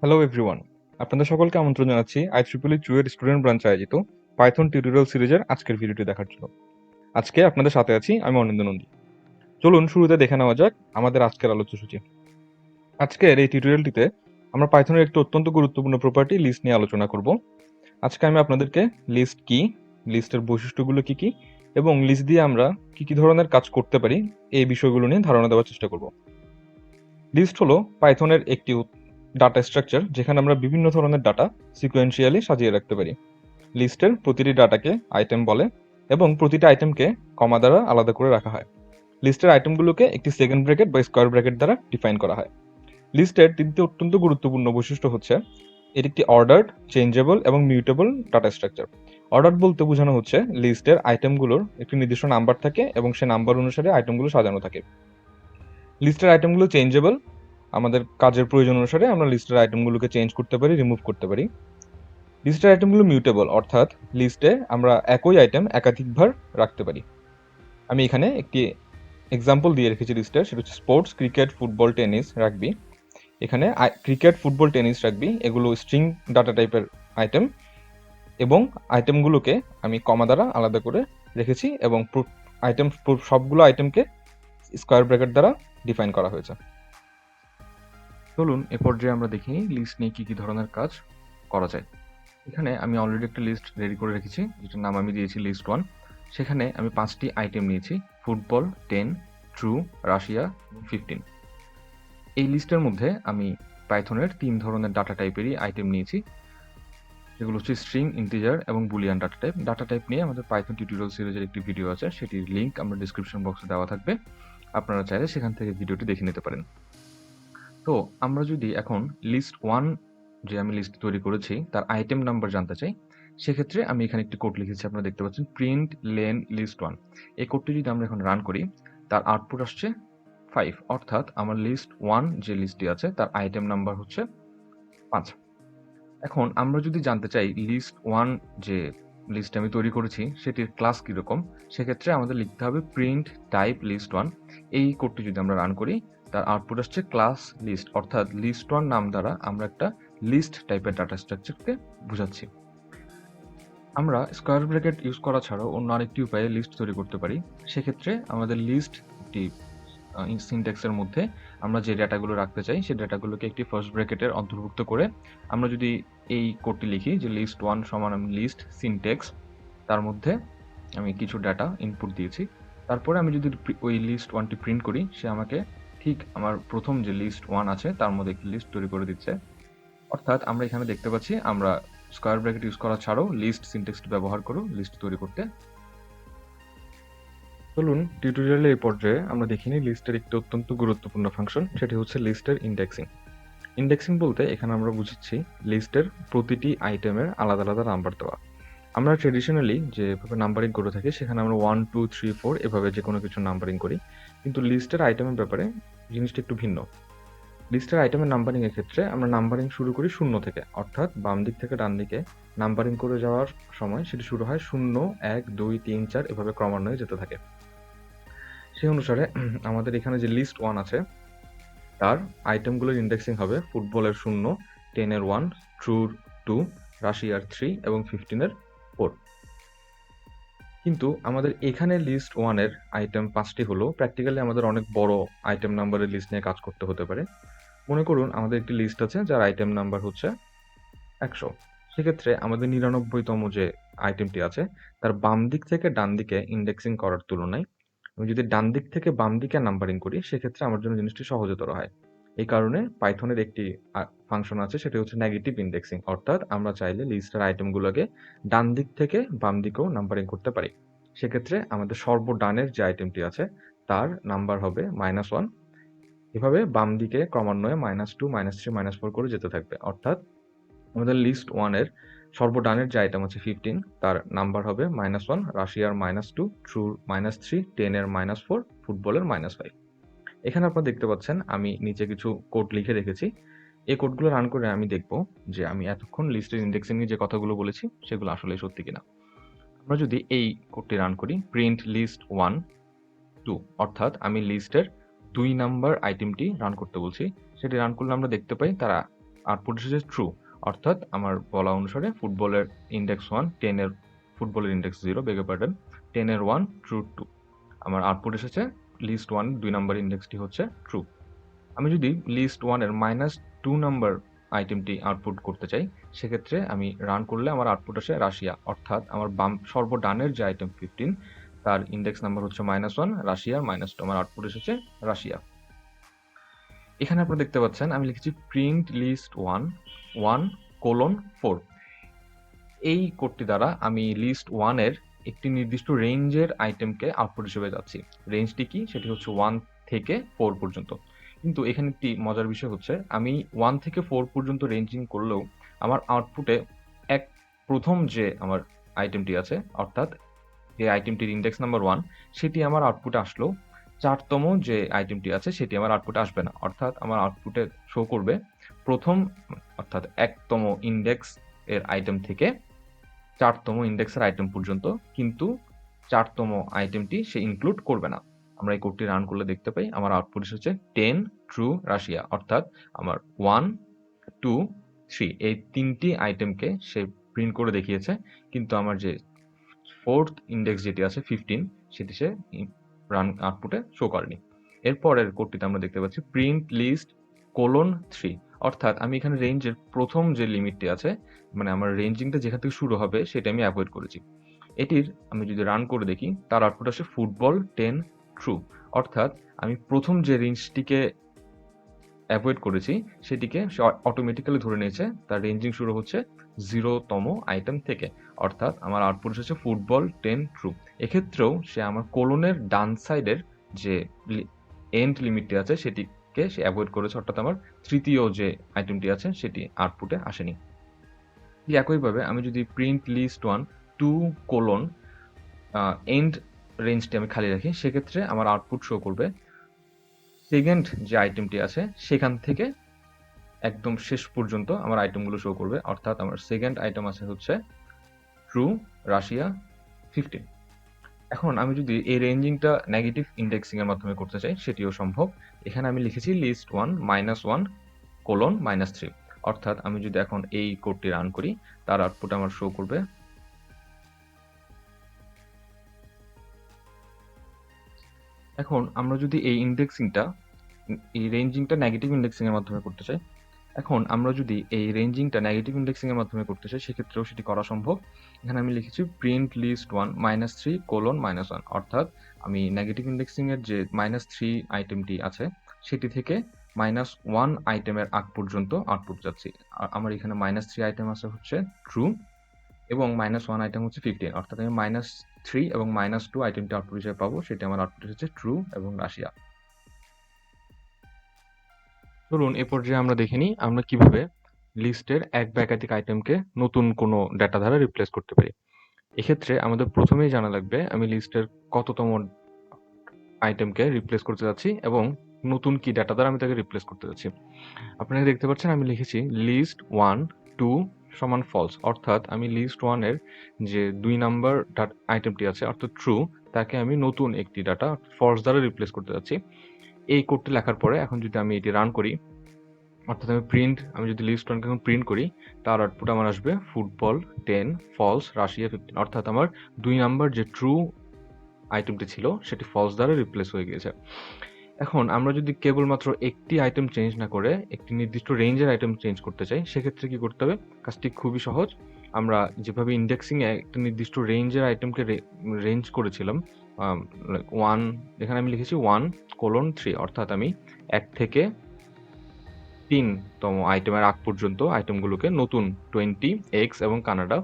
Hello everyone, আপনাদের সকলকে আমন্ত্রণ জানাচ্ছি IEEE 2 এর স্টুডেন্ট ব্রাঞ্চ আয়োজিত পাইথন টিউটোরিয়াল সিরিজের আজকের ভিডিওটি দেখার জন্য। আজকে আপনাদের সাথে আছি আমি অনিন্দ নন্দী। চলুন শুরুতে দেখে নেওয়া যাক আমাদের আজকের আলোচ্যসূচি। আজকের এই টিউটোরিয়ালটিতে আমরা পাইথনের একটি অত্যন্ত গুরুত্বপূর্ণ প্রপার্টি লিস্ট নিয়ে আলোচনা করব। আজকে আমি আপনাদেরকে লিস্ট কি, লিস্টের বৈশিষ্ট্যগুলো কি কি এবং লিস্ট দিয়ে আমরা কি কি ধরনের কাজ করতে পারি এই বিষয়গুলো নিয়ে ধারণা দেওয়ার চেষ্টা করব। লিস্ট হলো পাইথনের একটি ডাটা স্ট্রাকচার যেখানে আমরা বিভিন্ন ধরনের ডাটা সিকোয়েন্সিয়ালি সাজিয়ে রাখতে পারি। লিস্টের প্রতিটি ডাটাকে আইটেম বলে এবং প্রতিটি আইটেমকে কমা দ্বারা আলাদা করে রাখা হয়। লিস্টের আইটেমগুলোকে একটি সেকেন্ড ব্র্যাকেট বা স্কোয়ার ব্র্যাকেট দ্বারা ডিফাইন করা হয়। লিস্টের তিনটি অত্যন্ত গুরুত্বপূর্ণ বৈশিষ্ট্য হচ্ছে এটি একটি অর্ডার্ড, চেঞ্জেবল এবং মিউটেবল ডাটা স্ট্রাকচার। অর্ডার বলতে বোঝানো হচ্ছে লিস্টের আইটেমগুলোর একটি নির্দিষ্ট নাম্বার থাকে এবং সেই নাম্বার অনুসারে আইটেমগুলো সাজানো থাকে। লিস্টের আইটেমগুলো চেঞ্জেবল, আমাদের কাজের প্রয়োজন অনুসারে আমরা লিস্টের আইটেমগুলোকে চেঞ্জ করতে পারি, রিমুভ করতে পারি। লিস্টের আইটেমগুলো মিউটেবল, অর্থাৎ লিস্টে আমরা একই আইটেম একাধিকবার রাখতে পারি। আমি এখানে একটি এক্সাম্পল দিয়ে রেখেছি লিস্টের, সেটা হচ্ছে sports, cricket, football, tennis, rugby. এখানে ক্রিকেট, ফুটবল, টেনিস, রাগবি এগুলো স্ট্রিং ডাটা টাইপের আইটেম এবং আইটেমগুলোকে আমি কমা দ্বারা আলাদা করে রেখেছি এবং সবগুলো আইটেমকে স্কোয়ার ব্র্যাকেট দ্বারা ডিফাইন করা হয়েছে। চলুন এ পর্যায়ে আমরা দেখি লিস্ট নিয়ে কি কি ধরনের কাজ করা যায়। এখানে আমি অলরেডি একটা লিস্ট রেডি করে রেখেছি, যেটার নাম আমি দিয়েছি লিস্ট 1। সেখানে আমি 5টি আইটেম নিয়েছি: ফুটবল, 10, ট্রু, রাশিয়া, 15। এই লিস্টের মধ্যে আমি পাইথনের 3 ধরনের ডাটা টাইপেরই আইটেম নিয়েছি, যেগুলো হচ্ছে স্ট্রিং, ইন্টিজার এবং Boolean data type. Data type নিয়ে আমাদের পাইথন টিউটোরিয়াল সিরিজের একটি ভিডিও আছে, সেটির লিঙ্ক আমরা ডিসক্রিপশন বক্সে দেওয়া থাকবে, আপনারা চাইলে সেখান থেকে ভিডিওটি দেখে নিতে পারেন। তো আমরা যদি এখন লিস্ট 1 যে আমি লিস্ট তৈরি করেছি তার আইটেম নাম্বার জানতে চাই, সেক্ষেত্রে আমি এখানে একটি কোড লিখেছি, আপনারা দেখতে পাচ্ছেন প্রিন্ট লেন লিস্ট 1। এই কোডটি যদি আমরা এখন রান করি, তার আউটপুট আসছে 5, অর্থাৎ আমার লিস্ট 1 যে লিস্টটি আছে তার আইটেম নাম্বার হচ্ছে 5। এখন আমরা যদি জানতে চাই লিস্ট 1 যে লিস্ট আমি তৈরি করেছি সেটির ক্লাস কীরকম, সেক্ষেত্রে আমাদের লিখতে হবে প্রিন্ট টাইপ লিস্ট 1। এই কোডটি যদি আমরা রান করি, তার আউটপুট আসছে ক্লাস লিস্ট, অর্থাৎ লিস্ট 1 নাম দ্বারা আমরা একটা লিস্ট টাইপের ডাটা স্ট্রাকচারকে বোঝাচ্ছি। আমরা স্কোয়ার ব্র্যাকেট ইউজ করা ছাড়াও অন্য আরেকটি উপায়ে লিস্ট তৈরি করতে পারি। সেক্ষেত্রে আমাদের লিস্ট একটি সিনট্যাক্সের মধ্যে আমরা যে ডেটাগুলো রাখতে চাই সেই ডেটাগুলোকে একটি ফার্স্ট ব্র্যাকেটের অন্তর্ভুক্ত করে আমরা যদি এই কোডটি লিখি যে লিস্ট 1 সমান আমি লিস্ট সিনট্যাক্স, তার মধ্যে আমি কিছু ডেটা ইনপুট দিয়েছি, তারপরে আমি যদি ওই লিস্ট 1টি প্রিন্ট করি, সে আমাকে ঠিক আমার প্রথম যে লিস্ট 1 আছে তার মধ্যে একটি লিস্ট তৈরি করে দিচ্ছে। অর্থাৎ আমরা এখানে দেখতে পাচ্ছি আমরা স্কোয়ার ব্র্যাকেট ইউজ করা ছাড়াও লিস্ট সিনট্যাক্সটি ব্যবহার করে লিস্ট তৈরি করতে। চলুন টিউটোরিয়ালের এই পর্যায়ে আমরা দেখিনি লিস্টের একটি অত্যন্ত গুরুত্বপূর্ণ ফাংশন, সেটি হচ্ছে লিস্টের ইন্ডেক্সিং। ইন্ডেক্সিং বলতে এখানে আমরা বুঝাচ্ছি লিস্টের প্রতিটি আইটেমের আলাদা আলাদা নাম্বার দেওয়া। আমরা ট্রেডিশনালি যেভাবে নাম্বারিং করে থাকি সেখানে আমরা 1, 2, 3, 4 এভাবে যে কোনো কিছু নাম্বারিং করি, কিন্তু লিস্টের আইটেমের ব্যাপারে জিনিসটা একটু ভিন্ন। লিস্টের আইটেমের নাম্বারিং এর ক্ষেত্রে আমরা নাম্বারিং শুরু করি 0 থেকে, অর্থাৎ বাম দিক থেকে ডান দিকে নাম্বারিং করে যাওয়ার সময় সেটি শুরু হয় 0, 1, 2, 3, 4 এভাবে ক্রমান্বয়ে যেতে থাকে। সেই অনুসারে আমাদের এখানে যে লিস্ট 1 আছে তার আইটেমগুলোর ইন্ডেক্সিং হবে ফুটবলের 0, 10 এর 1, ট্রুর 2, রাশিয়ার 3 এবং 15 এর 4। কিন্তু আমাদের এখানে লিস্ট 1 এর আইটেম 5টি হলো প্র্যাকটিক্যালি আমাদের অনেক বড় আইটেম নাম্বারের লিস্ট নিয়ে কাজ করতে হতে পারে। মনে করুন আমাদের একটি লিস্ট আছে যার আইটেম নাম্বার হচ্ছে 100। সেক্ষেত্রে আমাদের 99তম যে আইটেমটি আছে তার বাম দিক থেকে ডান দিকে ইন্ডেক্সিং করার তুলনায় আমি যদি ডান দিক থেকে বাম দিকে নাম্বারিং করি, সেক্ষেত্রে আমার জন্য জিনিসটি সহজতর হয়। এই কারণে পাইথনের একটি ফাংশন আছে, সেটি হচ্ছে নেগেটিভ ইন্ডেক্সিং, অর্থাৎ আমরা চাইলে লিস্টের আইটেমগুলোকে ডান দিক থেকে বাম দিকেও নাম্বারিং করতে পারি। সেক্ষেত্রে আমাদের সর্বডানের যে আইটেমটি আছে তার নাম্বার হবে -1। এভাবে বাম দিকে ক্রমান্বয়ে -2, -3, -4 করে যেতে থাকবে, অর্থাৎ আমাদের লিস্ট 1 এর সর্বডানের যে আইটেম আছে 15, তার নাম্বার হবে -1, রাশিয়ার -2, ট্রুর -3, 10 এর -4, ফুটবলের -5। এখানে আপনারা দেখতে পাচ্ছেন আমি নিচে কিছু কোড লিখে রেখেছি। এই কোডগুলো রান করে আমি দেখব যে আমি এতক্ষণ লিস্টের ইন্ডেক্সিং নিয়ে যে কথাগুলো বলেছি সেগুলো আসলেই সত্যি কিনা। আমরা যদি এই কোডটি রান করি, প্রিন্ট লিস্ট 1, 2, অর্থাৎ আমি লিস্টের 2 নাম্বার আইটেমটি রান করতে বলছি। সেটি রান করলে আমরা দেখতে পাই তারা আউটপুট এসেছে ট্রু, অর্থাৎ আমার বলা অনুসারে ফুটবলের ইন্ডেক্স 1, 10 এর ফুটবলের ইন্ডেক্স 0, বেগে পার্ডেন, 10 এর 1, ট্রু 2। আমার আউটপুট এসেছে লিস্ট 1 2 নাম্বার ইন্ডেক্সটি হচ্ছে ট্রু। আমি যদি লিস্ট 1 এর -2 নাম্বার আইটেমটি আউটপুট করতে চাই, সেক্ষেত্রে আমি রান করলে আমার আউটপুট আসে রাশিয়া, অর্থাৎ আমার সর্বডানের যে আইটেম 15 তার ইন্ডেক্স নাম্বার হচ্ছে -1, রাশিয়ার -2, আমার আউটপুট এসেছে রাশিয়া। এখানে আপনারা দেখতে পাচ্ছেন আমি লিখেছি প্রিন্ট লিস্ট 1:4। এই কোডটি দ্বারা আমি লিস্ট 1 এর একটি নির্দিষ্ট রেঞ্জের আইটেমকে আউটপুট হিসেবে যাচ্ছি। রেঞ্জটি কি? সেটি হচ্ছে 1 থেকে 4 পর্যন্ত। কিন্তু এখানে একটি মজার বিষয় হচ্ছে আমি 1 থেকে 4 পর্যন্ত রেঞ্জিং করলেও আমার আউটপুটে প্রথম যে আমার আইটেমটি আছে, অর্থাৎ যে আইটেমটির ইন্ডেক্স নাম্বার 1, সেটি আমার আউটপুটে আসলেও 4তম যে আইটেমটি আছে সেটি আমার আউটপুটে আসবে না। অর্থাৎ আমার আউটপুটে শো করবে প্রথম, অর্থাৎ 1তম ইন্ডেক্স এর আইটেম থেকে 4তম ইন্ডেক্সের আইটেম পর্যন্ত, কিন্তু 4তম আইটেমটি সে ইনক্লুড করবে না। আমরা এই কোডটি রান করলে দেখতে পাই আমার আউটপুট এসেছে 10 ট্রু রাশিয়া, অর্থাৎ আমার 1 2 3 এই 3টি আইটেমকে সে প্রিন্ট করে দেখিয়েছে, কিন্তু আমার যে 4th ইন্ডেক্স যেটি আছে 15 সেটি সে রান আউটপুটে শো করেনি। এরপরের কোডটিতে আমরা দেখতে পাচ্ছি প্রিন্ট লিস্ট 3, অর্থাৎ আমি এখানে রেঞ্জের প্রথম যে লিমিটটি আছে, মানে আমার রেঞ্জিংটা যেখান থেকে শুরু হবে সেটা আমি অ্যাভয়েড করেছি। এটির আমি যদি রান করে দেখি তার আউটপুট আসে ফুটবল 10 ট্রু, অর্থাৎ আমি প্রথম যে রেঞ্জটিকে অ্যাভয়েড করেছি সেটিকে সে অটোমেটিক্যালি ধরে নিয়েছে, তার রেঞ্জিং শুরু হচ্ছে 0তম আইটেম থেকে, অর্থাৎ আমার আউটপুট এসেছে ফুটবল 10 ট্রু। এক্ষেত্রেও সে আমার কোলনের ডান সাইডের যে এন্ড লিমিটটি আছে সেটিকে সে অ্যাভয়েড করেছে, অর্থাৎ আমার তৃতীয় যে আইটেমটি আছে সেটি আউটপুটে আসেনি। ঠিক একইভাবে আমি যদি প্রিন্ট লিস্ট 1:2 এন্ড রেঞ্জটি আমি খালি রাখি, সেক্ষেত্রে আমার আউটপুট শো করবে সেকেন্ড যে আইটেমটি আছে সেখান থেকে একদম শেষ পর্যন্ত আমার আইটেমগুলো শো করবে, অর্থাৎ আমার সেকেন্ড আইটেম আছে হচ্ছে ট্রু রাশিয়া 15। এখন আমি যদি এই রেঞ্জিংটা নেগেটিভ ইন্ডেক্সিং এর মাধ্যমে করতে চাই সেটিও সম্ভব। এখানে আমি লিখেছি লিস্ট 1 -1:-3, অর্থাৎ আমি যদি এখন এই কোডটি রান করি তার আউটপুট আমার শো করবে এখন আমরা যদি এই রেঞ্জিংটা নেগেটিভ ইন্ডেক্সিং এর মাধ্যমে করতে চাই, সেক্ষেত্রেও সেটি করা সম্ভব। এখানে আমি লিখেছি প্রিন্ট লিস্ট 1 -3:-1, অর্থাৎ আমি নেগেটিভ ইন্ডেক্সিং এর যে -3 আইটেমটি আছে সেটি থেকে -1 আইটেমের আগ পর্যন্ত আউটপুট যাচ্ছি। আমার এখানে -3 আইটেম আছে হচ্ছে ট্রু এবং -1 আইটেম হচ্ছে 15, অর্থাৎ আমি -3 এবং -2 আইটেমটি আউটপুট হিসেবে পাবো, সেটি আমার আউটপুট হচ্ছে ট্রু এবং রাশিয়া। চলুন এ পর্যায়ে আমরা দেখে নিই আমরা কিভাবে লিস্টের এক বা একাধিক আইটেমকে নতুন কোনো ডেটা দ্বারা রিপ্লেস করতে পারি। এক্ষেত্রে আমাদের প্রথমেই জানা লাগবে আমি লিস্টের কততম আইটেমকে রিপ্লেস করতে যাচ্ছি এবং নতুন কি ডেটা দ্বারা আমি তাকে রিপ্লেস করতে যাচ্ছি। আপনারা দেখতে পাচ্ছেন আমি লিখেছি লিস্ট 1 2 সমান ফলস, অর্থাৎ আমি লিস্ট 1 এর যে 2 নাম্বার আইটেমটি আছে অর্থাৎ ট্রু, তাকে আমি নতুন একটি ডাটা ফলস দ্বারা রিপ্লেস করতে যাচ্ছি। এই কোডটি লেখার পরে এখন যদি আমি এটি রান করি, অর্থাৎ আমি যদি লিস্ট 1 কে এখন প্রিন্ট করি, তার আউটপুট আমার আসবে ফুটবল 10 ফলস রাশিয়া 15, অর্থাৎ আমার 2 নাম্বার যে ট্রু আইটেমটি ছিল সেটি ফলস দ্বারা রিপ্লেস হয়ে গিয়েছে। এখন আমরা যদি কেবলমাত্র একটি আইটেম চেঞ্জ না করে একটি নির্দিষ্ট রেঞ্জের আইটেম চেঞ্জ করতে চাই, সেক্ষেত্রে কি করতে হবে? কাজটি খুবই সহজ। আমরা যেভাবে ইন্ডেক্সিং এ একটা নির্দিষ্ট রেঞ্জের আইটেমকে রেঞ্জ করেছিলাম, 1 এখানে আমি লিখেছি 1:3, অর্থাৎ আমি 1 থেকে 3তম আইটেমের আগ পর্যন্ত আইটেমগুলোকে নতুন 20, X এবং কানাডা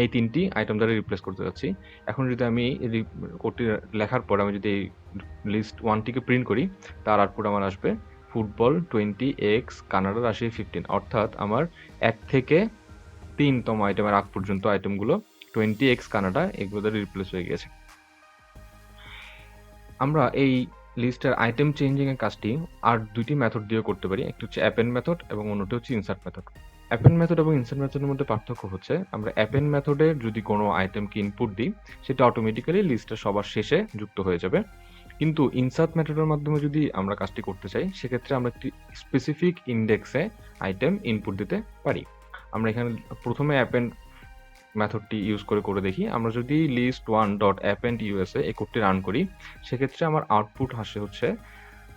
এই 3টি আইটেম দ্বারা রিপ্লেস করতে যাচ্ছি। এখন যদি আমি কোডটি লেখার পর আমি যদি লিস্ট 1 টিকে প্রিন্ট করি, তার আউটপুট আমার আসবে ফুটবল 20, X কানাডা রাশিয়া 15, অর্থাৎ আমার 1 থেকে 3তম আইটেমের আগ পর্যন্ত আইটেমগুলো 20, X কানাডা এগুলো দ্বারা রিপ্লেস হয়ে গেছে। আমরা এই লিস্টের আইটেম চেঞ্জিং এর কাজটি আর দুইটি মেথড দিয়ে করতে পারি, একটি হচ্ছে অ্যাপেন্ড মেথড এবং অন্যটি হচ্ছে ইনসার্ট মেথড। অ্যাপেন্ড মেথড এবং ইনসার্ট মেথডের মধ্যে পার্থক্য হচ্ছে আমরা অ্যাপেন্ড মেথডে যদি কোনো আইটেমকে ইনপুট দিই সেটা অটোমেটিক্যালি লিস্টের সবার শেষে যুক্ত হয়ে যাবে, কিন্তু ইনসার্ট মেথডের মাধ্যমে যদি আমরা কাজটি করতে চাই, সেক্ষেত্রে আমরা একটি স্পেসিফিক ইন্ডেক্সে আইটেম ইনপুট দিতে পারি। আমরা এখানে প্রথমে অ্যাপেন্ড মেথডটি ইউজ করে দেখি। আমরা যদি list1.append.usa এই কোডটি রান করি, সেক্ষেত্রে আমার আউটপুট আসে হচ্ছে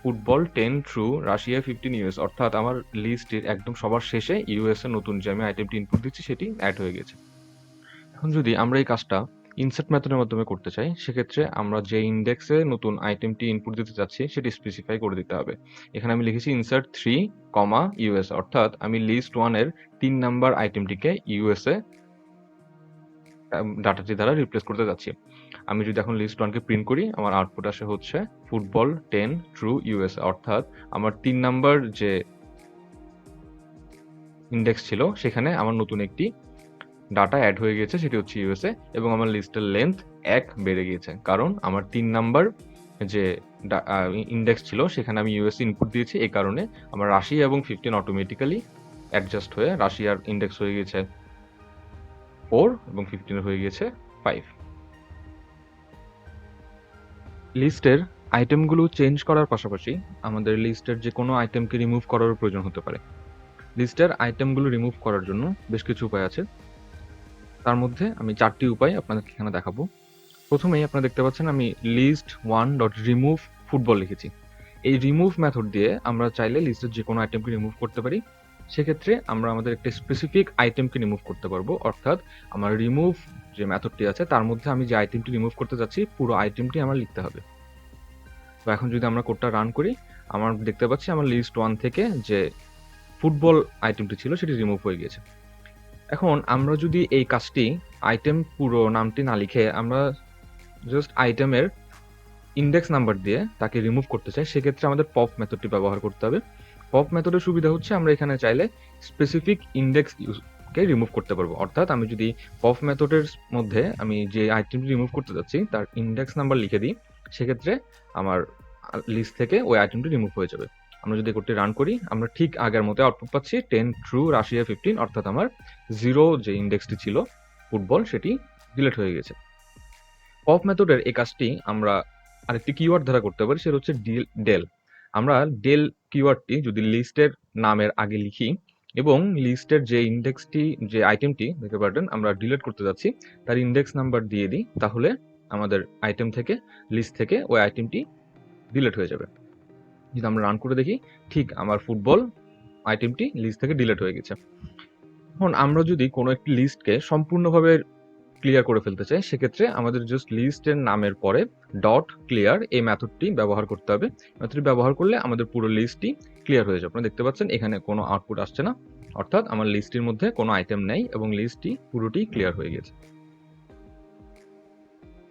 ফুটবল 10 থ্রু রাশিয়া 15 ইউএস, অর্থাৎ আমার লিস্টের একদম সবার শেষে ইউএস এর নতুন যে আমি আইটেমটি ইনপুট দিচ্ছি সেটি অ্যাড হয়ে গেছে। এখন যদি আমরা এই কাজটা ইনসার্ট মেথডের মাধ্যমে করতে চাই, সেক্ষেত্রে আমরা যে ইন্ডেক্সে নতুন আইটেমটি ইনপুট দিতে চাচ্ছি সেটি স্পেসিফাই করে দিতে হবে। এখানে আমি লিখেছি ইনসার্ট 3, ইউএস, অর্থাৎ আমি লিস্ট 1 এর 3 নাম্বার আইটেমটিকে ইউএসএ ডাটাটি দ্বারা রিপ্লেস করতে যাচ্ছি। আমি যদি এখন লিস্ট 1 কে প্রিন্ট করি, আমার আউটপুট আসে হচ্ছে ফুটবল 10 ট্রু ইউএসএ, অর্থাৎ আমার 3 নাম্বার যে ইন্ডেক্স ছিল সেখানে আমার নতুন একটি ডাটা অ্যাড হয়ে গেছে, সেটি হচ্ছে ইউএসএ, এবং আমার লিস্টের লেন্থ 1 বেড়ে গিয়েছে, কারণ আমার 3 নাম্বার যে ইন্ডেক্স ছিল সেখানে আমি ইউএসএ ইনপুট দিয়েছি। এই কারণে আমার রাশিয়া এবং 15 অটোমেটিক্যালি অ্যাডজাস্ট হয়ে রাশিয়ার ইন্ডেক্স হয়ে গেছে 4 এবং 15 হয়ে গিয়েছে 5। লিস্টের আইটেমগুলো চেঞ্জ করার পাশাপাশি আমাদের লিস্টের যে কোনো আইটেমকে রিমুভ করারও প্রয়োজন হতে পারে। লিস্টের আইটেমগুলো রিমুভ করার জন্য বেশ কিছু উপায় আছে। তার মধ্যে আমি 4টি উপায় আপনাদেরকে এখানে দেখাবো। প্রথমেই আপনারা দেখতে পাচ্ছেন আমি list1.remove ফুটবল লিখেছি। এই রিমুভ মেথড দিয়ে আমরা চাইলে লিস্টের যে কোনো আইটেমকে রিমুভ করতে পারি। সেক্ষেত্রে আমরা আমাদের একটা স্পেসিফিক আইটেমকে রিমুভ করতে পারবো, অর্থাৎ আমার রিমুভ যে মেথডটি আছে তার মধ্যে আমি যে আইটেমটি রিমুভ করতে যাচ্ছি পুরো আইটেমটি আমার লিখতে হবে। তো এখন যদি আমরা কোডটা রান করি, আমার দেখতে পাচ্ছি আমার লিস্ট 1 থেকে যে ফুটবল আইটেমটি ছিল সেটি রিমুভ হয়ে গেছে। এখন আমরা যদি এই কাজটি আইটেম পুরো নামটি না লিখে আমরা জাস্ট আইটেমের ইন্ডেক্স নাম্বার দিয়ে তাকে রিমুভ করতে চাই, সেক্ষেত্রে আমাদের পপ মেথডটি ব্যবহার করতে হবে। পপ মেথডের সুবিধা হচ্ছে আমরা এখানে চাইলে স্পেসিফিক ইন্ডেক্স কে রিমুভ করতে পারবো, অর্থাৎ আমি যদি পপ মেথডের মধ্যে আমি যে আইটেমটি রিমুভ করতে যাচ্ছি তার ইন্ডেক্স নাম্বার লিখে দিই, সেক্ষেত্রে আমার লিস্ট থেকে ওই আইটেমটি রিমুভ হয়ে যাবে। আমরা যদি কোডটি রান করি, আমরা ঠিক আগের মতো আউটপুট পাচ্ছি 10 ট্রু রাশিয়া 15, অর্থাৎ আমার 0 যে ইন্ডেক্সটি ছিল ফুটবল সেটি ডিলিট হয়ে গেছে। পপ মেথডের এই কাজটি আমরা আরেকটি কিওয়ার্ড দ্বারা করতে পারি, সেটা হচ্ছে ডেল। আমরা ডেল কিওয়ার্ডটি যদি লিস্টের নামের আগে লিখি এবং লিস্টের যে ইন্ডেক্সটি যে আইটেমটি দেখতে পারবেন আমরা ডিলিট করতে যাচ্ছি তার ইন্ডেক্স নাম্বার দিয়ে দিই, তাহলে আমাদের আইটেম থেকে লিস্ট থেকে ওই আইটেমটি ডিলিট হয়ে যাবে। যদি আমরা রান করে দেখি, ঠিক আমার ফুটবল আইটেমটি লিস্ট থেকে ডিলিট হয়ে গেছে। এখন আমরা যদি কোনো একটি লিস্টকে সম্পূর্ণভাবে ক্লিয়ার করে ফেলতে চাই, সেক্ষেত্রে আমাদের জাস্ট লিস্টের নামের পরে ডট ক্লিয়ার এই মেথডটি ব্যবহার করতে হবে। মেথডটি ব্যবহার করলে আমাদের পুরো লিস্টটি ক্লিয়ার হয়ে যাবে। আপনারা দেখতে পাচ্ছেন এখানে কোনো আউটপুট আসছে না, অর্থাৎ আমার লিস্টের মধ্যে কোনো আইটেম নেই এবং লিস্টটি পুরোটি ক্লিয়ার হয়ে গেছে।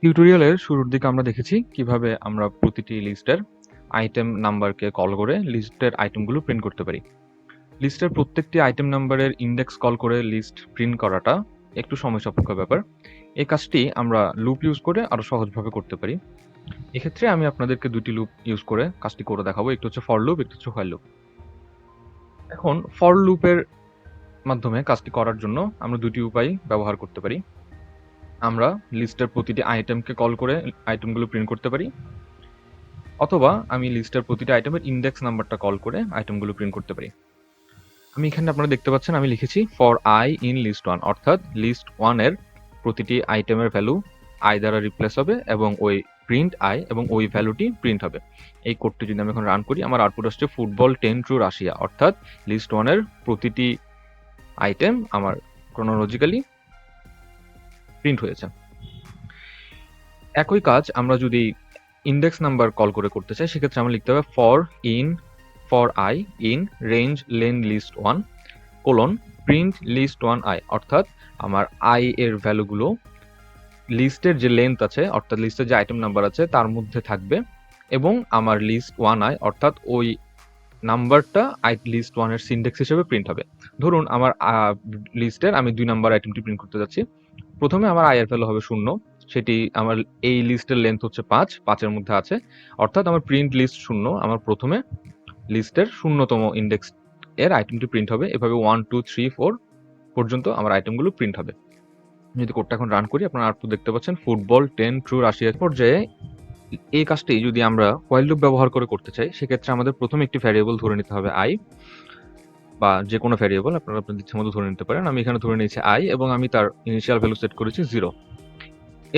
টিউটোরিয়ালের শুরুর দিকে আমরা দেখেছি কিভাবে আমরা প্রতিটি লিস্টের আইটেম নাম্বারকে কল করে লিস্টের আইটেমগুলো প্রিন্ট করতে পারি। লিস্টের প্রত্যেকটি আইটেম নাম্বারের ইন্ডেক্স কল করে লিস্ট প্রিন্ট করাটা একটু সময় সাপেক্ষ ব্যাপার। এই কাজটি আমরা লুপ ইউজ করে আরো সহজভাবে করতে পারি। এক্ষেত্রে আমি আপনাদেরকে দুটি লুপ ইউজ করে কাজটি করে দেখাবো, একটু হচ্ছে ফর লুপ, একটু হচ্ছে হোয়াইল লুপ। এখন ফর লুপের মাধ্যমে কাজটি করার জন্য আমরা দুটি উপায় ব্যবহার করতে পারি। আমরা লিস্টের প্রতিটি আইটেমকে কল করে আইটেমগুলো প্রিন্ট করতে পারি, অথবা আমি লিস্টের প্রতিটি আইটেমের ইন্ডেক্স নাম্বারটা কল করে আইটেমগুলো প্রিন্ট করতে পারি। আমি এখানে আপনারা দেখতে পাচ্ছেন আমি লিখেছি ফর আই ইন লিস্ট 1, অর্থাৎ লিস্ট 1 এর প্রতিটি আইটেমের ভ্যালু আই দ্বারা রিপ্লেস হবে এবং ওই প্রিন্ট আই এবং ওই ভ্যালুটি প্রিন্ট হবে। এই কোডটি যদি আমি এখন রান করি, আমার আউটপুট আসছে ফুটবল 10 ট্রু রাশিয়া, অর্থাৎ লিস্ট 1 এর প্রতিটি আইটেম আমার ক্রোনোলজিক্যালি প্রিন্ট হয়েছে। একই কাজ আমরা যদি ইন্ডেক্স নাম্বার কল করে করতে চাই, সেক্ষেত্রে আমরা লিখতে হবে for i in range len list 1 colon print list 1 i, অর্থাৎ আমার আই এর ভ্যালুগুলো লিস্টের যে লেন্থ আছে অর্থাৎ লিস্টের যে আইটেম নাম্বার আছে তার মধ্যে থাকবে এবং আমার লিস্ট 1 আই অর্থাৎ ওই নাম্বারটা লিস্ট 1 এর সিনডেক্স হিসেবে প্রিন্ট হবে। ধরুন আমার লিস্টের আমি 2 নাম্বার আইটেমটি প্রিন্ট করতে যাচ্ছি। প্রথমে আমার আই এর ভ্যালু হবে 0, সেটি আমার এই লিস্টের লেন্থ হচ্ছে 5 এর মধ্যে আছে, অর্থাৎ আমার প্রিন্ট লিস্ট 0, আমার প্রথমে লিস্টের 0তম ইন্ডেক্স এর আইটেমটি প্রিন্ট হবে। এভাবে 1 2 3 4 পর্যন্ত আমার আইটেমগুলো প্রিন্ট হবে। যদি কোডটা এখন রান করি, আপনারা আউটপুট দেখতে পাচ্ছেন ফুটবল 10 ট্রু রাশিয়া পর্যায়ে এই কাজটি যদি আমরা হোয়াইল লুপ ব্যবহার করে করতে চাই, সেক্ষেত্রে আমাদের প্রথমে একটি ভ্যারিয়েবল ধরে নিতে হবে i, বা যে কোনো ভ্যারিয়েবল আপনারা আপনাদের ইচ্ছা মতো ধরে নিতে পারেন। আমি এখানে ধরে নিয়েছি i এবং আমি তার ইনিশিয়াল ভ্যালু সেট করেছি 0।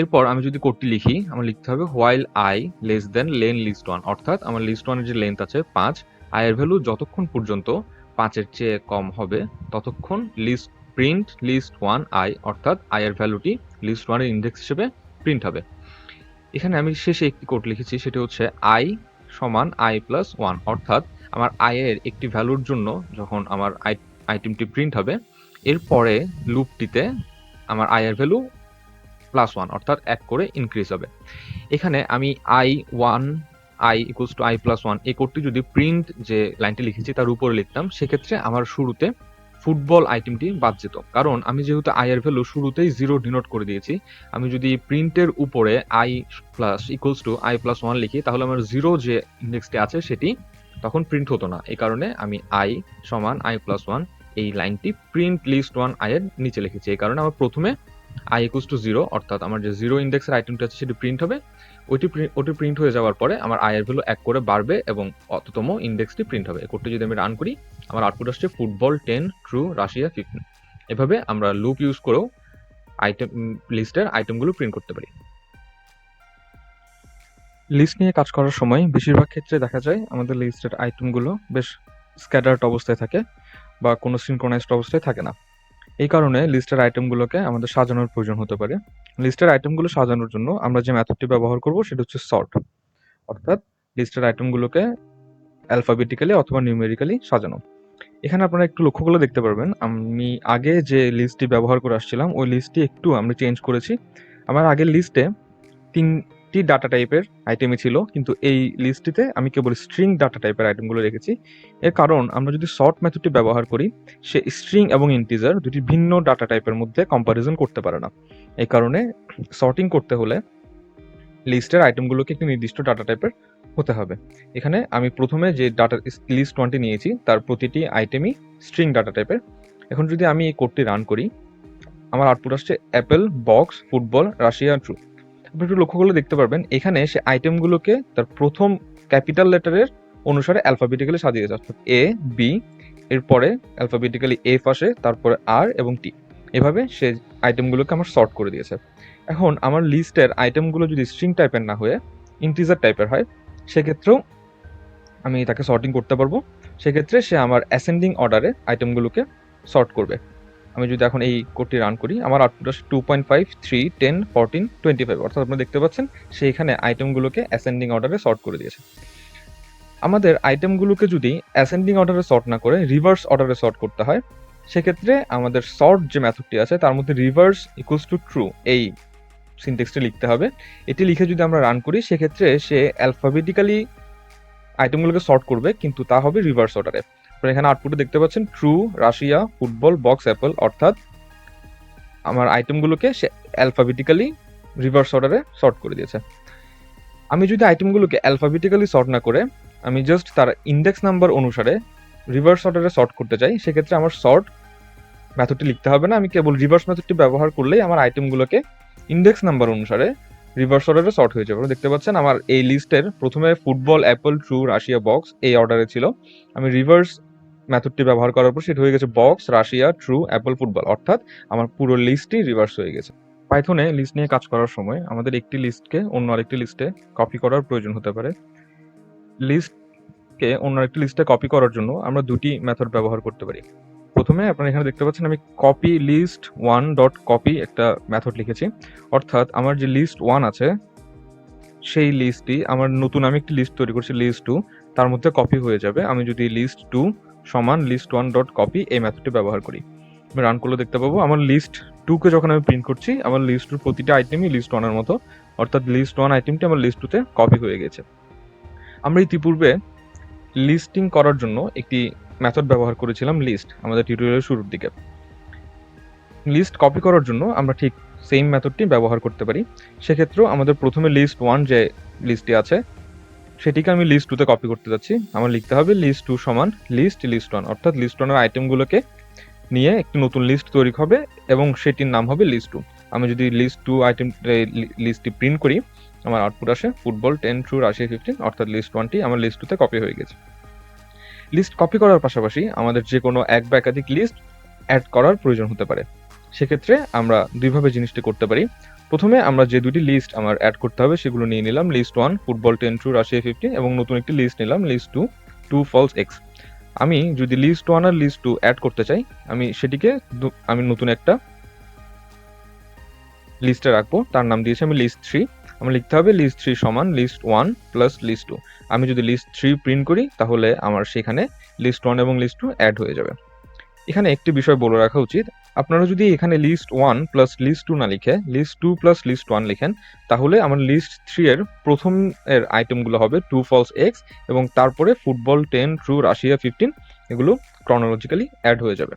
এরপর আমি যদি কোডটি লিখি, আমার লিখতে হবে while i less than len list 1, অর্থাৎ আমার লিস্ট 1 এর যে লেন্থ আছে 5, i এর ভ্যালু যতক্ষণ পর্যন্ত 5 এর চেয়ে কম হবে ততক্ষণ প্রিন্ট লিস্ট 1 i, অর্থাৎ i এর ভ্যালুটি লিস্ট 1 এর ইনডেক্স হিসেবে প্রিন্ট হবে। এখানে আমি শেষে একটি কোড লিখেছি, সেটি হচ্ছে i সমান i প্লাস 1, অর্থাৎ আমার i এর একটি ভ্যালুর জন্য যখন আমার আইটেমটি প্রিন্ট হবে, এরপরে লুপটিতে আমার i এর ভ্যালু প্লাস 1, অর্থাৎ 1 করে ইনক্রিজ হবে। এখানে আমি i equals to i plus 1 এই কোডটি যদি প্রিন্ট যে লাইনটি লিখেছি তার উপরে লিখতাম, সেক্ষেত্রে আমার শুরুতে ফুটবল আইটেমটি বাদ যেত, কারণ আমি যেহেতু i এর ভ্যালু শুরুতেই 0 ডিনোট করে দিয়েছি। আমি যদি প্রিন্টের উপরে i plus equals to i plus 1 লিখি, তাহলে আমার 0 যে ইন্ডেক্সটি আছে সেটি তখন প্রিন্ট হতো না। এই কারণে আমি i সমান i প্লাস 1 এই লাইনটি প্রিন্ট লিস্ট 1 i এর নিচে লিখেছি। এই কারণে আমার প্রথমে i ইকুয়ালস টু 0, অর্থাৎ আমার যে 0 ইন্ডেক্সের আইটেমটা আছে সেটি প্রিন্ট হবে। ওটি প্রিন্ট হয়ে যাওয়ার পরে আমার i এর ভ্যালু 1 করে বাড়বে এবং অততম ইন্ডেক্সটি প্রিন্ট হবে। এই কোডটি যদি আমি রান করি, আমার আউটপুট আসছে ফুটবল 10, ট্রু, রাশিয়া 15। এভাবে আমরা লুপ ইউজ করেও লিস্টের আইটেমগুলো প্রিন্ট করতে পারি। লিস্ট নিয়ে কাজ করার সময় বেশিরভাগ ক্ষেত্রে দেখা যায় আমাদের লিস্টের আইটেমগুলো বেশ স্ক্যাটার্ড অবস্থায় থাকে বা কোনো সিনক্রোনাইজড অবস্থায় থাকে না। এই কারণে লিস্টের আইটেমগুলোকে আমাদের সাজানোর প্রয়োজন হতে পারে। লিস্টের আইটেমগুলো সাজানোর জন্য আমরা যে মেথডটি ব্যবহার করব সেটা হচ্ছে সর্ট, অর্থাৎ লিস্টের আইটেমগুলোকে অ্যালফাবেটিক্যালি অথবা নিউমেরিক্যালি সাজানো। এখানে আপনারা একটু লক্ষ্য করলে দেখতে পারবেন, আমি আগে যে লিস্টটি ব্যবহার করে আসছিলাম ওই লিস্টটি একটু আমরা চেঞ্জ করেছি। আমার আগের লিস্টে 3টি ডাটা টাইপের আইটেমই ছিল, কিন্তু এই লিস্টটিতে আমি কেবল স্ট্রিং ডাটা টাইপের আইটেমগুলো রেখেছি। এর কারণ আমরা যদি সর্ট মেথডটি ব্যবহার করি, সে স্ট্রিং এবং ইন্টিজার দুটি ভিন্ন ডাটা টাইপের মধ্যে কম্পারিজন করতে পারে না। এই কারণে সর্টিং করতে হলে লিস্টের আইটেমগুলোকে একটি নির্দিষ্ট ডাটা টাইপের হতে হবে। এখানে আমি প্রথমে যে ডাটা লিস্ট 1টি নিয়েছি তার প্রতিটি আইটেমই স্ট্রিং ডাটা টাইপের। এখন যদি আমি এই কোডটি রান করি, আমার আউটপুট আসছে Apple, box, football, Russia, true. আপনি একটু লক্ষ্য করলে দেখতে পারবেন এখানে সে আইটেমগুলোকে তার প্রথম ক্যাপিটাল লেটারের অনুসারে অ্যালফাবেটিক্যালি সাজিয়েছে, অর্থাৎ এ, বি, এরপরে অ্যালফাবেটিক্যালি এফ আসে, তারপরে আর এবং টি। এভাবে সে আইটেমগুলোকে আমার সর্ট করে দিয়েছে। এখন আমার লিস্টের আইটেমগুলো যদি স্ট্রিং টাইপের না হয়ে ইন্টিজার টাইপের হয়, সেক্ষেত্রেও আমি তাকে সর্টিং করতে পারবো। সেক্ষেত্রে সে আমার অ্যাসেন্ডিং অর্ডারে আইটেমগুলোকে সর্ট করবে। আমি যদি এখন এই কোডটি রান করি, আমার আউটপুট আসে 2.5, 3, 10, 14, 25, অর্থাৎ আপনি দেখতে পাচ্ছেন সে এখানে আইটেমগুলোকে অ্যাসেন্ডিং অর্ডারে সর্ট করে দিয়েছে। আমাদের আইটেমগুলোকে যদি অ্যাসেন্ডিং অর্ডারে সর্ট না করে রিভার্স অর্ডারে সর্ট করতে হয়, সেক্ষেত্রে আমাদের সর্ট যে মেথডটি আছে তার মধ্যে রিভার্স ইকুয়ালস টু ট্রু এই সিনটেক্সটি লিখতে হবে। এটি লিখে যদি আমরা রান করি, সেক্ষেত্রে সে অ্যালফাবেটিক্যালি আইটেমগুলোকে সর্ট করবে, কিন্তু তা হবে রিভার্স অর্ডারে। আপনারা এখানে আউটপুটে দেখতে পাচ্ছেন true, Russia, football, box, Apple, অর্থাৎ আমার আইটেমগুলোকে সে অ্যালফাবেটিক্যালি রিভার্স অর্ডারে সর্ট করে দিয়েছে। আমি যদি আইটেমগুলোকে অ্যালফাবেটিক্যালি সর্ট না করে আমি জাস্ট তার ইন্ডেক্স নাম্বার অনুসারে রিভার্স অর্ডারে সর্ট করতে চাই, সেক্ষেত্রে আমার সর্ট মেথডটি লিখতে হবে না। আমি কেবল রিভার্স মেথডটি ব্যবহার করলেই আমার আইটেমগুলোকে ইন্ডেক্স নাম্বার অনুসারে রিভার্স অর্ডারে সর্ট হয়ে যাবে। দেখতে পাচ্ছেন আমার এই লিস্টের প্রথমে football, Apple, true, Russia, box এই অর্ডারে ছিল। আমি রিভার্স মেথডটি ব্যবহার করার পর সেটা হয়ে গেছে box, Russia, true, Apple, football, অর্থাৎ আমার পুরো লিস্টই রিভার্স হয়ে গেছে। পাইথনে লিস্ট নিয়ে কাজ করার সময় আমাদের একটি লিস্টকে অন্য আরেকটি লিস্টে কপি করার প্রয়োজন হতে পারে। লিস্টকে অন্য আরেকটি লিস্টে কপি করার জন্য আমরা দুটি মেথড ব্যবহার করতে পারি। প্রথমে আপনারা এখানে দেখতে পাচ্ছেন আমি কপি লিস্ট 1 ডট কপি একটা মেথড লিখেছি, অর্থাৎ আমার যে লিস্ট 1 আছে সেই লিস্টটি আমার নতুন আমি একটি লিস্ট তৈরি করছি লিস্ট 2, তার মধ্যে কপি হয়ে যাবে। আমি যদি লিস্ট 2 সমান লিস্ট 1 ডট কপি এই মেথডটি ব্যবহার করি, আমি রান করলে দেখতে পাবো আমার লিস্ট 2কে যখন আমি প্রিন্ট করছি আমার লিস্ট 2 প্রতিটা আইটেমই লিস্ট 1 এর মতো, অর্থাৎ লিস্ট 1 আইটেমটি আমার লিস্ট 2তে কপি হয়ে গেছে। আমরা ইতিপূর্বে লিস্টিং করার জন্য একটি মেথড ব্যবহার করেছিলাম লিস্ট, আমাদের টিউটোরিয়ালের শুরুর দিকে। লিস্ট কপি করার জন্য আমরা ঠিক সেম মেথডটি ব্যবহার করতে পারি। সেক্ষেত্রেও আমাদের প্রথমে লিস্ট 1 যে লিস্টটি আছে সেটিকে আমি লিস্ট 2তে কপি করতে যাচ্ছি। আমার লিখতে হবে লিস্ট 2 সমান লিস্ট 1, অর্থাৎ লিস্ট 1 এর আইটেমগুলোকে নিয়ে একটি নতুন লিস্ট তৈরি হবে এবং সেটির নাম হবে লিস্ট 2। আমি যদি লিস্ট 2 আইটেম লিস্টটি প্রিন্ট করি, আমার আউটপুট আসে ফুটবল 10 ট্রু রাশিয়া 15, অর্থাৎ লিস্ট 1টি আমার লিস্ট 2তে কপি হয়ে গেছে। লিস্ট কপি করার পাশাপাশি আমাদের যে কোনো এক বা একাধিক লিস্ট অ্যাড করার প্রয়োজন হতে পারে। সেক্ষেত্রে আমরা দুইভাবে জিনিসটি করতে পারি। প্রথমে আমরা যে দুটি লিস্ট আমার অ্যাড করতে হবে সেগুলো নিয়ে নিলাম, লিস্ট 1 ফুটবল 10 ট্রু রাশিয়া 15 এবং নতুন একটি লিস্ট নিলাম লিস্ট 2 ট্রু ফলস এক্স। আমি যদি লিস্ট 1 আর লিস্ট 2 অ্যাড করতে চাই, আমি সেটিকে আমি নতুন একটা লিস্টে রাখবো, তার নাম দিয়েছি আমি লিস্ট 3। আমার লিখতে হবে লিস্ট 3 সমান লিস্ট 1 প্লাস লিস্ট 2। আমি যদি লিস্ট 3 প্রিন্ট করি তাহলে আমার সেখানে লিস্ট 1 এবং লিস্ট 2 অ্যাড হয়ে যাবে। এখানে একটি বিষয় বলে রাখা উচিত, আপনারা যদি এখানে লিস্ট 1 প্লাস লিস্ট 2 না লিখে লিস্ট 2 প্লাস লিস্ট 1 লিখেন, তাহলে আমার লিস্ট 3 এর প্রথম এর আইটেমগুলো হবে ট্রু ফলস এক্স এবং তারপরে ফুটবল 10 ট্রু রাশিয়া 15, এগুলো ক্রনোলজিক্যালি অ্যাড হয়ে যাবে।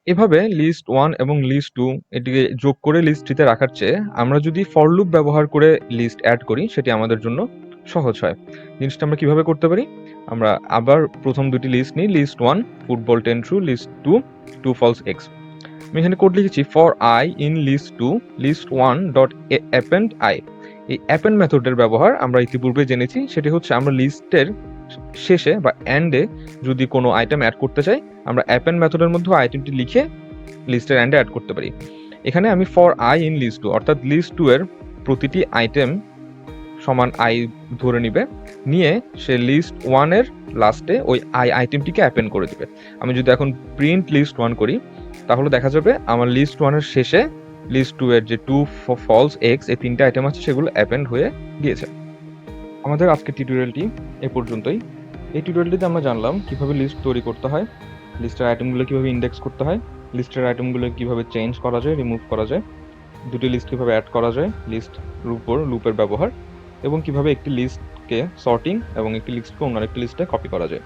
এভাবে লিস্ট 1 এবং লিস্ট 2 এটিকে যোগ করে লিস্ট 3 তে রাখার চেয়ে আমরা যদি ফর লুপ ব্যবহার করে লিস্ট অ্যাড করি, সেটি আমাদের জন্য সহজ হয়। জিনিসটা আমরা কিভাবে করতে পারি? আমরা আবার প্রথম দুটি লিস্ট নিই, list 1 football 10 true, list 2 two false x. আমি এখানে কোড লিখেছি for i in list 2 list 1 dot append i. এই অ্যাপেন্ড মেথডের ব্যবহার আমরা ইতিপূর্বে জেনেছি, সেটি হচ্ছে আমরা লিস্টের শেষে বা এন্ডে যদি কোনো আইটেম অ্যাড করতে চাই, আমরা অ্যাপেন্ড মেথডের মধ্যে আইটেমটি লিখে লিস্টের এন্ডে অ্যাড করতে পারি। এখানে আমি ফর আই ইন লিস্ট 2 অর্থাৎ লিস্ট 2 এর প্রতিটি আইটেম সমান আই ধরে নিবে, নিয়ে সে লিস্ট 1 এর লাস্টে ওই আইটেমটিকে অ্যাপেন্ড করে দিবে। আমি যদি এখন প্রিন্ট লিস্ট 1 করি, তাহলে দেখা যাবে আমার লিস্ট 1 এর শেষে লিস্ট 2 এর যে ট্রু ফলস এক্স এই তিনটা আইটেম আছে সেগুলো অ্যাপেন্ড হয়ে গিয়েছে। আমাদের আজকের টিউটোরিয়ালটি এ পর্যন্তই। এই টিউটোরিয়ালটিতে আমরা জানলাম কিভাবে লিস্ট তৈরি করতে হয়, লিস্টের আইটেমগুলো কিভাবে ইন্ডেক্স করতে হয়, লিস্টের আইটেমগুলো কিভাবে চেঞ্জ করা যায়, রিমুভ করা যায়, দুটি লিস্ট কিভাবে অ্যাড করা যায়, লিস্ট উপর লুপের ব্যবহার, এবং কিভাবে একটি লিস্টকে সর্টিং এবং একটি লিস্টকে অন্য একটি লিস্টে কপি করা যায়।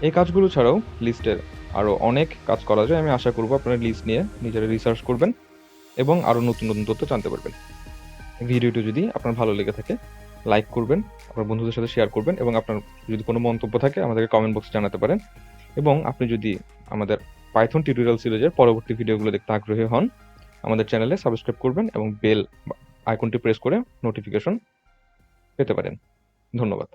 এই কাজগুলো ছাড়াও লিস্টের আরও অনেক কাজ করা যায়। আমি আশা করব আপনারা লিস্ট নিয়ে নিজেরা রিসার্চ করবেন এবং আরও নতুন নতুন তথ্য জানতে পারবেন। ভিডিওটি যদি আপনার ভালো লেগে থাকে লাইক করবেন, আপনার বন্ধুদের সাথে শেয়ার করবেন এবং আপনার যদি কোনো মন্তব্য থাকে আমাদেরকে কমেন্ট বক্সে জানাতে পারেন। এবং আপনি যদি আমাদের পাইথন টিউটোরিয়াল সিরিজের পরবর্তী ভিডিওগুলো দেখতে আগ্রহী হন, আমাদের চ্যানেলে সাবস্ক্রাইব করবেন এবং বেল আইকনটি প্রেস করে নোটিফিকেশন পেতে পারেন। ধন্যবাদ।